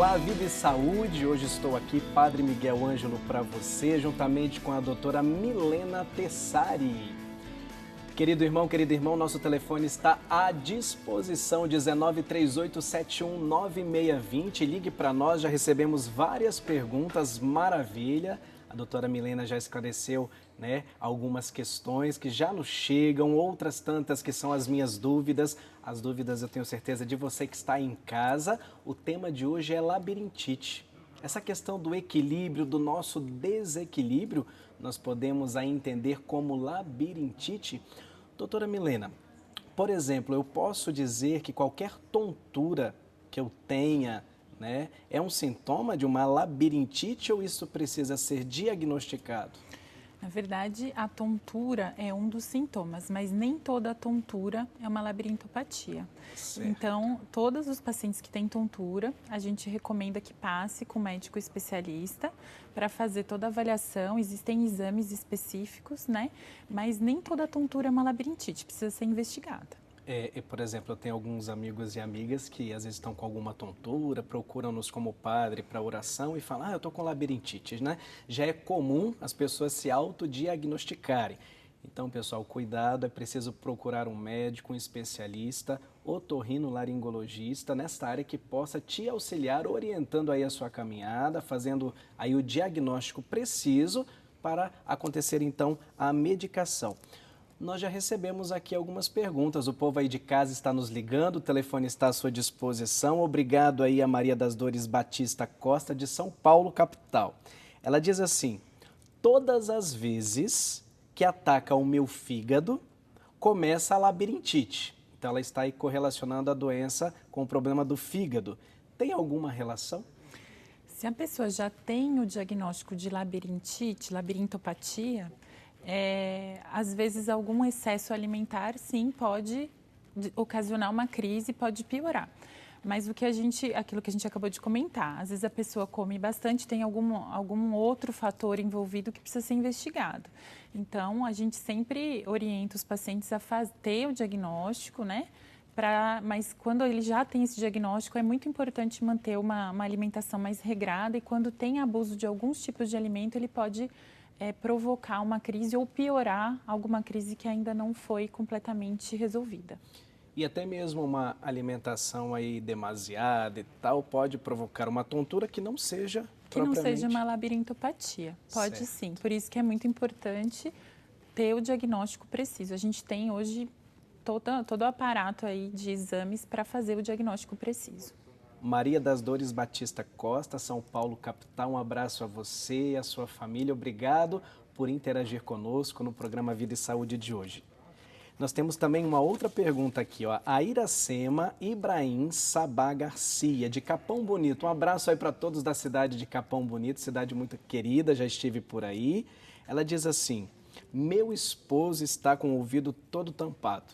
Olá, vida e saúde! Hoje estou aqui, Padre Miguel Ângelo, para você, juntamente com a doutora Milena Tessari. Querido irmão, nosso telefone está à disposição, 1938719620. Ligue para nós, já recebemos várias perguntas, maravilha. A doutora Milena já esclareceu, algumas questões que já nos chegam, outras tantas que são as minhas dúvidas. As dúvidas eu tenho certeza de você que está em casa. O tema de hoje é labirintite. Essa questão do equilíbrio, do nosso desequilíbrio, nós podemos aí entender como labirintite. Doutora Milena, por exemplo, eu posso dizer que qualquer tontura que eu tenha, é um sintoma de uma labirintite ou isso precisa ser diagnosticado? Na verdade, a tontura é um dos sintomas, mas nem toda tontura é uma labirintopatia. Certo. Então, todos os pacientes que têm tontura, a gente recomenda que passe com o médico especialista para fazer toda a avaliação. Existem exames específicos, mas nem toda tontura é uma labirintite, precisa ser investigada. Por exemplo, eu tenho alguns amigos e amigas que às vezes estão com alguma tontura, procuram-nos como padre para oração e falam, eu estou com labirintite, Já é comum as pessoas se autodiagnosticarem. Então, pessoal, cuidado, é preciso procurar um médico, um especialista, otorrinolaringologista, nesta área que possa te auxiliar, orientando aí a sua caminhada, fazendo aí o diagnóstico preciso para acontecer então a medicação. Nós já recebemos aqui algumas perguntas, o povo aí de casa está nos ligando, o telefone está à sua disposição. Obrigado aí a Maria das Dores Batista Costa, de São Paulo, capital. Ela diz assim, todas as vezes que ataca o meu fígado, começa a labirintite. Então ela está aí correlacionando a doença com o problema do fígado. Tem alguma relação? Se a pessoa já tem o diagnóstico de labirintite, labirintopatia, às vezes algum excesso alimentar, sim, pode ocasionar uma crise, pode piorar. Mas aquilo que a gente acabou de comentar, às vezes a pessoa come bastante, tem algum outro fator envolvido que precisa ser investigado. Então, a gente sempre orienta os pacientes a ter o diagnóstico, mas quando ele já tem esse diagnóstico, é muito importante manter uma alimentação mais regrada e quando tem abuso de alguns tipos de alimento, ele pode provocar uma crise ou piorar alguma crise que ainda não foi completamente resolvida. E até mesmo uma alimentação aí demasiada e tal pode provocar uma tontura que não seja propriamente... Que não seja uma labirintopatia. Pode certo. Sim. Por isso que é muito importante ter o diagnóstico preciso. A gente tem hoje todo o aparato aí de exames para fazer o diagnóstico preciso. Maria das Dores Batista Costa, São Paulo, capital. Um abraço a você e a sua família. Obrigado por interagir conosco no programa Vida e Saúde de hoje. Nós temos também uma outra pergunta aqui, a Iracema Ibrahim Sabá Garcia, de Capão Bonito. Um abraço aí para todos da cidade de Capão Bonito, cidade muito querida, já estive por aí. Ela diz assim, meu esposo está com o ouvido todo tampado.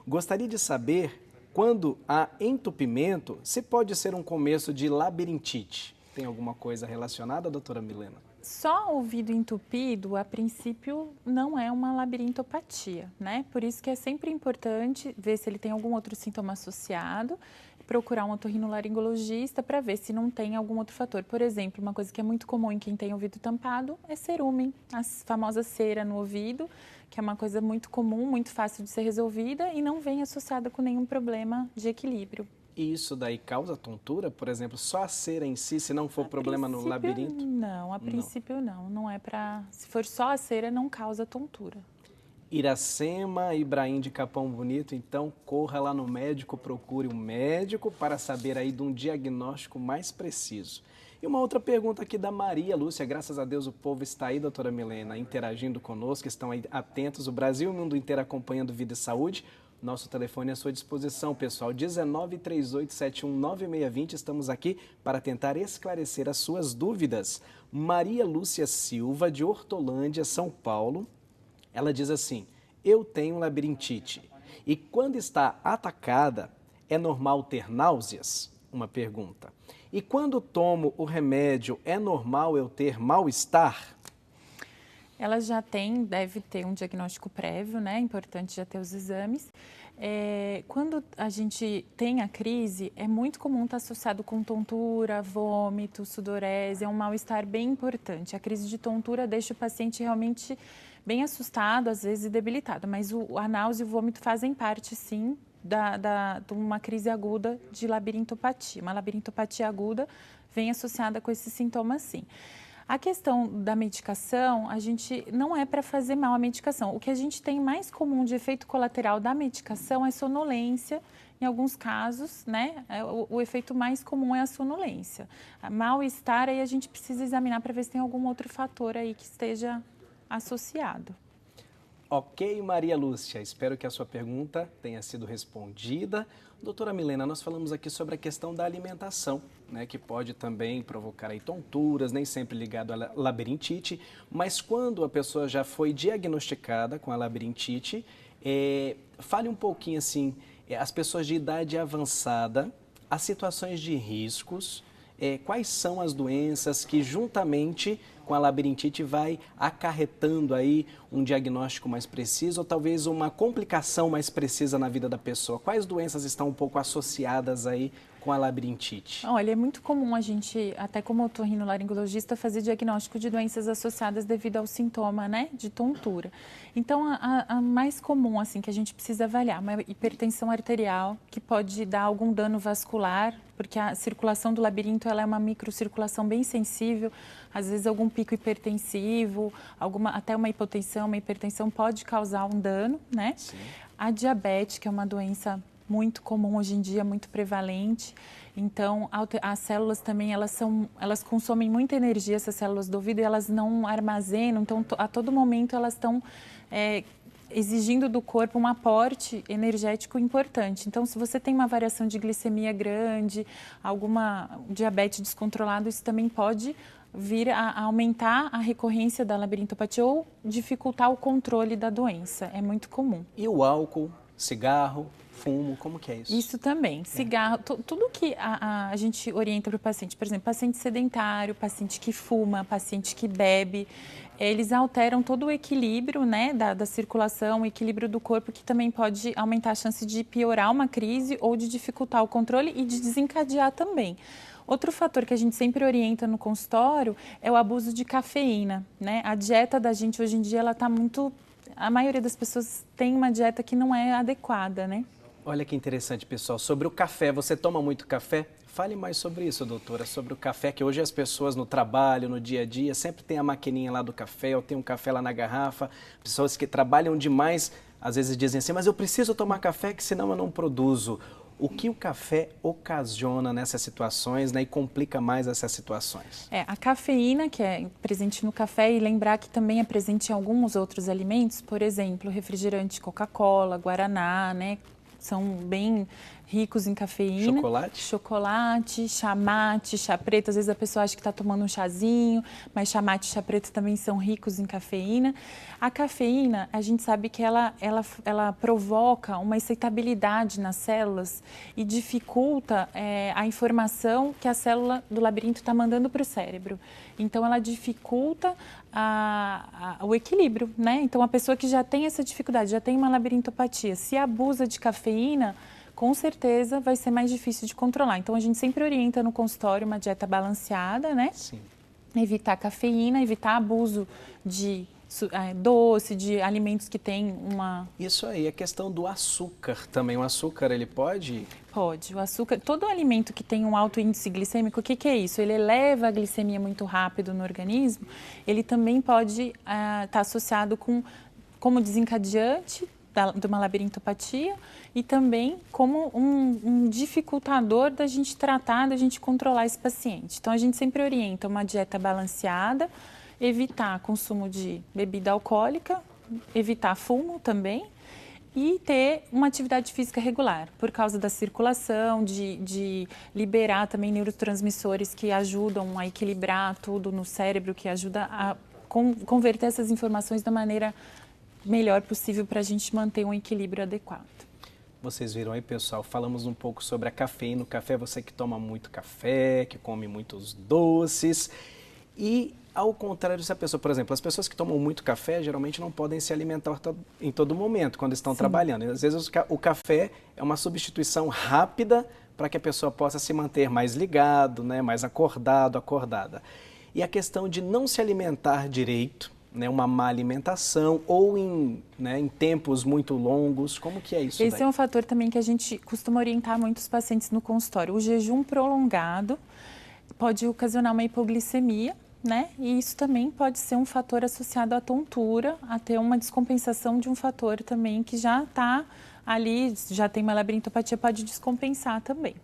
Gostaria de saber, quando há entupimento, se pode ser um começo de labirintite. Tem alguma coisa relacionada, doutora Milena? Só ouvido entupido, a princípio, não é uma labirintopatia, Por isso que é sempre importante ver se ele tem algum outro sintoma associado, procurar um otorrinolaringologista para ver se não tem algum outro fator. Por exemplo, uma coisa que é muito comum em quem tem ouvido tampado é cerume, a famosa cera no ouvido, que é uma coisa muito comum, muito fácil de ser resolvida e não vem associada com nenhum problema de equilíbrio. E isso daí causa tontura? Por exemplo, só a cera em si, se não for problema no labirinto? Não, a princípio não. Não é para... Se for só a cera, não causa tontura. Iracema Ibrahim de Capão Bonito, então corra lá no médico, procure um médico para saber aí de um diagnóstico mais preciso. E uma outra pergunta aqui da Maria Lúcia, graças a Deus o povo está aí, doutora Milena, interagindo conosco, estão aí atentos, o Brasil e o mundo inteiro acompanhando Vida e Saúde. Nosso telefone é à sua disposição, pessoal, 1938719620, estamos aqui para tentar esclarecer as suas dúvidas. Maria Lúcia Silva, de Hortolândia, São Paulo, ela diz assim, eu tenho labirintite e quando está atacada, é normal ter náuseas? Uma pergunta. E quando tomo o remédio, é normal eu ter mal-estar? ela já deve ter um diagnóstico prévio, né? É importante já ter os exames. Quando a gente tem a crise, é muito comum estar associado com tontura, vômito, sudorese, é um mal-estar bem importante. A crise de tontura deixa o paciente realmente bem assustado, às vezes debilitado, mas a náusea e o vômito fazem parte, sim, de uma crise aguda de labirintopatia. Uma labirintopatia aguda vem associada com esses sintomas, sim. A questão da medicação, a gente não é para fazer mal a medicação. O que a gente tem mais comum de efeito colateral da medicação é sonolência. Em alguns casos, né, o efeito mais comum é a sonolência. Mal-estar, aí a gente precisa examinar para ver se tem algum outro fator aí que esteja associado. Ok, Maria Lúcia, espero que a sua pergunta tenha sido respondida. Doutora Milena, nós falamos aqui sobre a questão da alimentação, né, que pode também provocar aí tonturas, nem sempre ligado à labirintite, mas quando a pessoa já foi diagnosticada com a labirintite, fale um pouquinho assim, as pessoas de idade avançada, as situações de riscos, quais são as doenças que juntamente com a labirintite vai acarretando aí um diagnóstico mais preciso ou talvez uma complicação mais precisa na vida da pessoa? Quais doenças estão um pouco associadas aí com a labirintite? Olha, é muito comum a gente, até como otorrinolaringologista, fazer diagnóstico de doenças associadas devido ao sintoma, né, de tontura. Então, a mais comum, assim, que a gente precisa avaliar, uma hipertensão arterial, que pode dar algum dano vascular, porque a circulação do labirinto, ela é uma microcirculação bem sensível, às vezes algum pico hipertensivo, até uma hipotensão, uma hipertensão pode causar um dano, né? Sim. A diabetes, que é uma doença muito comum hoje em dia, muito prevalente. Então, as células também, elas consomem muita energia, essas células do ouvido, e elas não armazenam. Então, a todo momento, elas estão exigindo do corpo um aporte energético importante. Então, se você tem uma variação de glicemia grande, alguma diabetes descontrolada, isso também pode vir a aumentar a recorrência da labirintopatia ou dificultar o controle da doença. É muito comum. E o álcool, cigarro, fumo, como que é isso? Isso também. Cigarro, tudo que a gente orienta para o paciente, por exemplo, paciente sedentário, paciente que fuma, paciente que bebe, eles alteram todo o equilíbrio, né, da circulação, o equilíbrio do corpo, que também pode aumentar a chance de piorar uma crise ou de dificultar o controle e de desencadear também. Outro fator que a gente sempre orienta no consultório é o abuso de cafeína, né? A dieta da gente hoje em dia, ela está muito... A maioria das pessoas tem uma dieta que não é adequada, né? Olha que interessante, pessoal. Sobre o café, você toma muito café? Fale mais sobre isso, doutora, sobre o café, que hoje as pessoas no trabalho, no dia a dia, sempre tem a maquininha lá do café, ou tem um café lá na garrafa. Pessoas que trabalham demais, às vezes dizem assim, mas eu preciso tomar café, que senão eu não produzo. O que o café ocasiona nessas situações, né, e complica mais essas situações? A cafeína, que é presente no café, e lembrar que também é presente em alguns outros alimentos, por exemplo, refrigerante, Coca-Cola, Guaraná, né, são bem ricos em cafeína. Chocolate? Chocolate, chá mate, chá preto. Às vezes a pessoa acha que está tomando um chazinho, mas chá mate e chá preto também são ricos em cafeína. A cafeína, a gente sabe que ela provoca uma excitabilidade nas células e dificulta a informação que a célula do labirinto está mandando para o cérebro. Então, ela dificulta o equilíbrio, né? Então, a pessoa que já tem essa dificuldade, já tem uma labirintopatia, se abusa de cafeína, com certeza vai ser mais difícil de controlar. Então, a gente sempre orienta no consultório uma dieta balanceada, né? Sim. Evitar cafeína, evitar abuso de doce, de alimentos que têm uma... Isso aí, a questão do açúcar também. O açúcar, ele pode... Pode. O açúcar, todo alimento que tem um alto índice glicêmico, o que é isso? Ele eleva a glicemia muito rápido no organismo, ele também pode estar associado como desencadeante de uma labirintopatia e também como um dificultador da gente tratar, da gente controlar esse paciente. Então, a gente sempre orienta uma dieta balanceada, evitar consumo de bebida alcoólica, evitar fumo também e ter uma atividade física regular, por causa da circulação, de liberar também neurotransmissores que ajudam a equilibrar tudo no cérebro, que ajuda a converter essas informações da maneira melhor possível para a gente manter um equilíbrio adequado. Vocês viram aí, pessoal, falamos um pouco sobre a cafeína. O café, você que toma muito café, que come muitos doces. E ao contrário, se a pessoa, por exemplo, as pessoas que tomam muito café geralmente não podem se alimentar em todo momento quando estão trabalhando. E, às vezes o café é uma substituição rápida para que a pessoa possa se manter mais ligado, né, mais acordado, acordada. E a questão de não se alimentar direito, né, uma má alimentação ou em tempos muito longos, como que é isso Esse daí? é um fator também que a gente costuma orientar muitos pacientes no consultório. O jejum prolongado pode ocasionar uma hipoglicemia, né? E isso também pode ser um fator associado à tontura, a ter uma descompensação de um fator também que já está ali, já tem uma labirintopatia, pode descompensar também.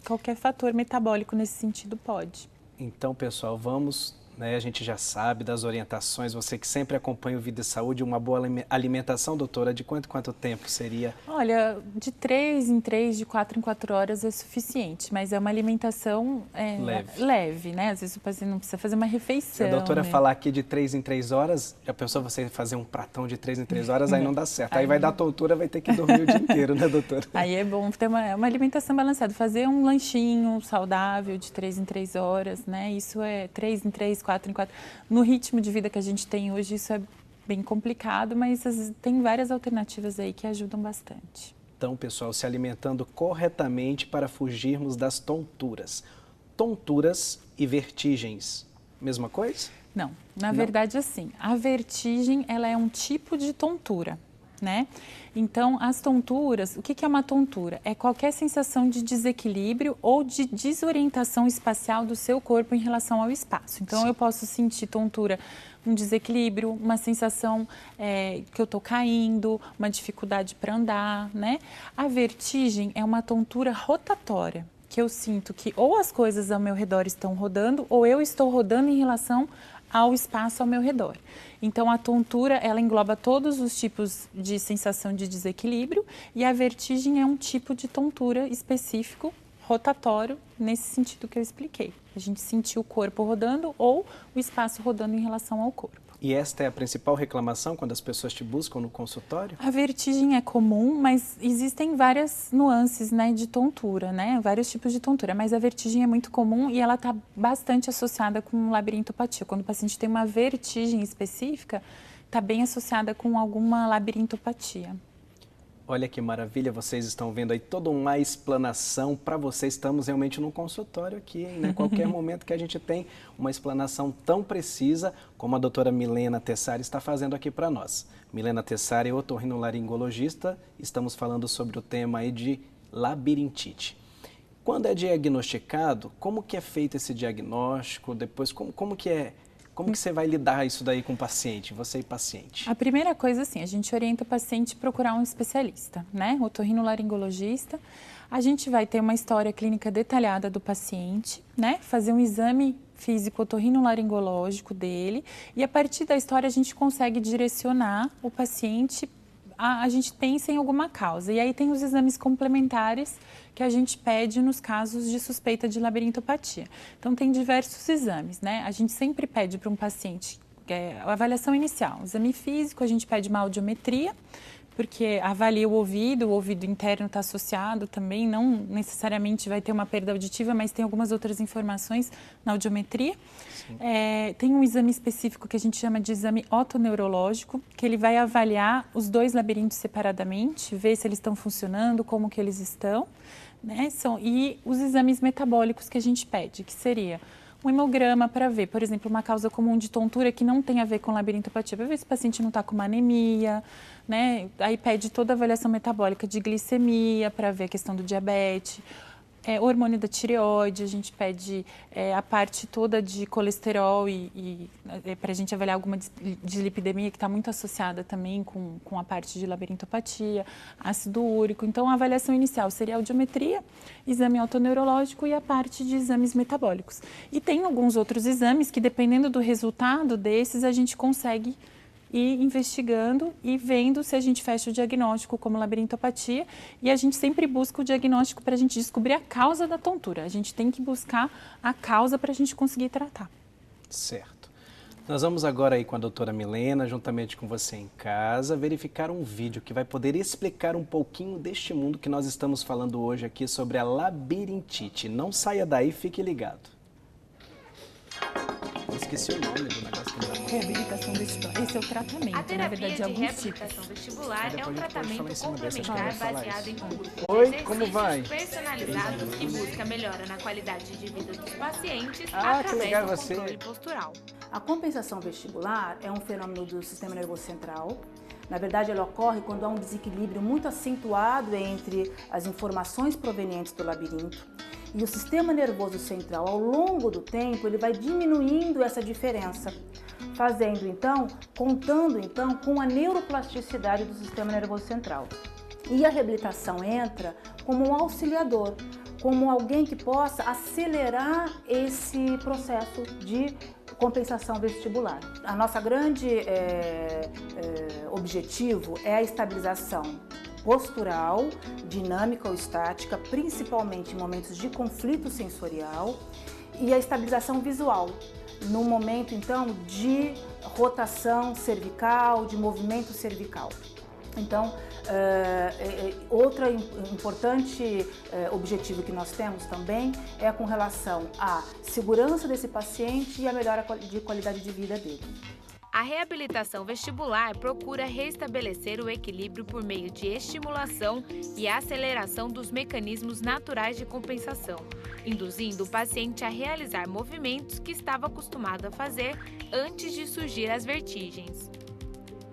Qualquer fator metabólico nesse sentido pode. Então, pessoal, vamos, né, a gente já sabe das orientações, você que sempre acompanha o Vida e Saúde, uma boa alimentação, doutora, de quanto tempo seria? Olha, de 3 em 3, de 4 em 4 horas é suficiente, mas é uma alimentação leve, né? Às vezes o paciente não precisa fazer uma refeição. Se a doutora né? falar aqui de 3 em 3 horas, já pensou você fazer um pratão de 3 em 3 horas, aí não dá certo. Aí vai dar tontura, vai ter que dormir o dia inteiro, né, doutora? Aí é bom ter uma alimentação balanceada, fazer um lanchinho saudável de 3 em 3 horas, né? Isso é 3 em 3, 4 em 4. No ritmo de vida que a gente tem hoje, isso é bem complicado, mas tem várias alternativas aí que ajudam bastante. Então, pessoal, se alimentando corretamente para fugirmos das tonturas. Tonturas e vertigens, mesma coisa? Não, na verdade assim, a vertigem ela é um tipo de tontura, né? Então, as tonturas, o que é uma tontura? É qualquer sensação de desequilíbrio ou de desorientação espacial do seu corpo em relação ao espaço. Então, Sim. Eu posso sentir tontura, um desequilíbrio, uma sensação que eu estou caindo, uma dificuldade para andar, né? A vertigem é uma tontura rotatória, que eu sinto que ou as coisas ao meu redor estão rodando ou eu estou rodando em relação ao espaço ao meu redor. Então, a tontura, ela engloba todos os tipos de sensação de desequilíbrio e a vertigem é um tipo de tontura específico, rotatório, nesse sentido que eu expliquei. A gente sentir o corpo rodando ou o espaço rodando em relação ao corpo. E esta é a principal reclamação quando as pessoas te buscam no consultório? A vertigem é comum, mas existem várias nuances, né, de tontura, né? Vários tipos de tontura, mas a vertigem é muito comum e ela está bastante associada com labirintopatia. Quando o paciente tem uma vertigem específica, está bem associada com alguma labirintopatia. Olha que maravilha, vocês estão vendo aí toda uma explanação para vocês. Estamos realmente num consultório aqui, né? Qualquer momento que a gente tem uma explanação tão precisa como a doutora Milena Tessari está fazendo aqui para nós. Milena Tessari é otorrinolaringologista, estamos falando sobre o tema aí de labirintite. Quando é diagnosticado, como que é feito esse diagnóstico? Depois, como que você vai lidar isso daí com o paciente, você e paciente? A primeira coisa, assim, a gente orienta o paciente a procurar um especialista, né? Otorrinolaringologista. A gente vai ter uma história clínica detalhada do paciente, né? Fazer um exame físico otorrinolaringológico dele e a partir da história a gente consegue direcionar o paciente, a gente pensa em alguma causa. E aí tem os exames complementares que a gente pede nos casos de suspeita de labirintopatia. Então, tem diversos exames, né? A gente sempre pede para um paciente a avaliação inicial. O exame físico, a gente pede uma audiometria, porque avalia o ouvido interno está associado também, não necessariamente vai ter uma perda auditiva, mas tem algumas outras informações na audiometria. Tem um exame específico que a gente chama de exame otoneurológico, que ele vai avaliar os dois labirintos separadamente, ver se eles estão funcionando, como que eles estão, né? E os exames metabólicos que a gente pede, que seria um hemograma para ver, por exemplo, uma causa comum de tontura que não tem a ver com labirintopatia, para ver se o paciente não está com uma anemia, né? Aí pede toda a avaliação metabólica de glicemia para ver a questão do diabetes, hormônio da tireoide, a gente pede a parte toda de colesterol e para a gente avaliar alguma dislipidemia que está muito associada também com a parte de labirintopatia, ácido úrico. Então, a avaliação inicial seria a audiometria, exame autoneurológico e a parte de exames metabólicos. E tem alguns outros exames que, dependendo do resultado desses, a gente consegue ir investigando e vendo se a gente fecha o diagnóstico como labirintopatia. E a gente sempre busca o diagnóstico para a gente descobrir a causa da tontura. A gente tem que buscar a causa para a gente conseguir tratar. Certo. Nós vamos agora aí com a doutora Milena, juntamente com você em casa, verificar um vídeo que vai poder explicar um pouquinho deste mundo que nós estamos falando hoje aqui sobre a labirintite. Não saia daí, fique ligado. Eu esqueci o nome do negócio que ele dá. Reabilitação vestibular. Esse é o tratamento, A terapia na verdade, de alguns tipos. reabilitação vestibular é um Depois a gente pode falar em tratamento cima dessa, complementar a gente vai falar baseado em isso. cursos Oi, de como vai? exercícios personalizados que busca melhora na qualidade de vida dos pacientes Que através legal do você. controle postural. A compensação vestibular é um fenômeno do sistema nervoso central. Na verdade, ela ocorre quando há um desequilíbrio muito acentuado entre as informações provenientes do labirinto e o sistema nervoso central. Ao longo do tempo, ele vai diminuindo essa diferença, contando então com a neuroplasticidade do sistema nervoso central. E a reabilitação entra como um auxiliador, como alguém que possa acelerar esse processo de compensação vestibular. A nossa grande objetivo é a estabilização postural, dinâmica ou estática, principalmente em momentos de conflito sensorial, e a estabilização visual, no momento então de rotação cervical, de movimento cervical. Então, outro importante objetivo que nós temos também é com relação à segurança desse paciente e a melhora de qualidade de vida dele. A reabilitação vestibular procura restabelecer o equilíbrio por meio de estimulação e aceleração dos mecanismos naturais de compensação, induzindo o paciente a realizar movimentos que estava acostumado a fazer antes de surgir as vertigens.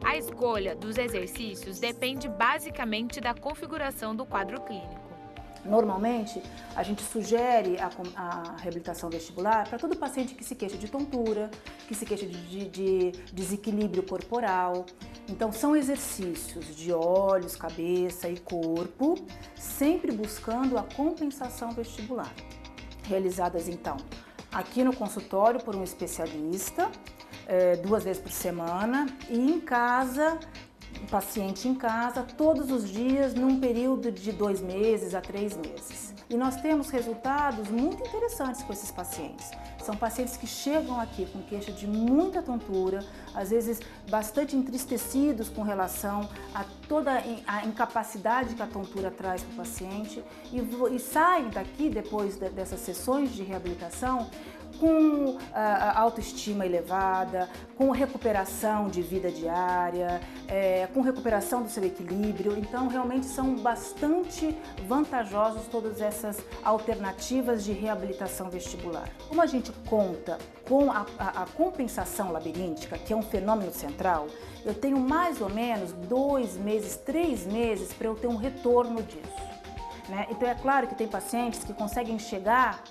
A escolha dos exercícios depende basicamente da configuração do quadro clínico. Normalmente, a gente sugere a reabilitação vestibular para todo paciente que se queixa de tontura, que se queixa de desequilíbrio corporal. Então, são exercícios de olhos, cabeça e corpo, sempre buscando a compensação vestibular. Realizadas, então, aqui no consultório por um especialista, 2 vezes por semana, e em casa, o paciente em casa, todos os dias, num período de 2 meses a 3 meses. E nós temos resultados muito interessantes com esses pacientes. São pacientes que chegam aqui com queixa de muita tontura, às vezes bastante entristecidos com relação a toda a incapacidade que a tontura traz para o paciente e saem daqui, depois dessas sessões de reabilitação, com a autoestima elevada, com recuperação de vida diária, com recuperação do seu equilíbrio. Então, realmente são bastante vantajosas todas essas alternativas de reabilitação vestibular. Como a gente conta com a compensação labiríntica, que é um fenômeno central, eu tenho mais ou menos 2 meses, 3 meses para eu ter um retorno disso, né? Então, é claro que tem pacientes que conseguem chegar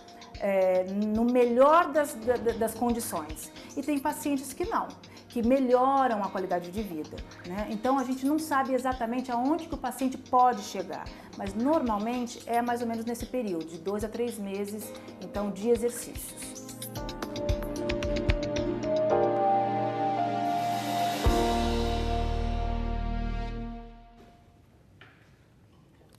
no melhor das condições. E tem pacientes que não, que melhoram a qualidade de vida, né? Então a gente não sabe exatamente aonde que o paciente pode chegar, mas normalmente é mais ou menos nesse período, de 2 a 3 meses, então, de exercícios.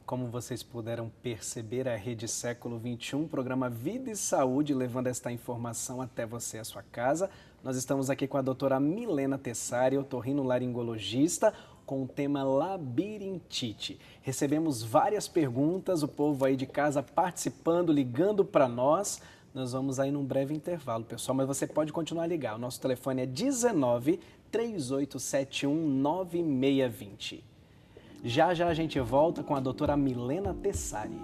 Como vocês puderam perceber, a Rede Século XXI, programa Vida e Saúde, levando esta informação até você, a sua casa. Nós estamos aqui com a doutora Milena Tessari, otorrinolaringologista, com o tema labirintite. Recebemos várias perguntas, o povo aí de casa participando, ligando para nós. Nós vamos aí num breve intervalo, pessoal, mas você pode continuar a ligar. O nosso telefone é 19 3871 9620. Já já a gente volta com a doutora Milena Tessari.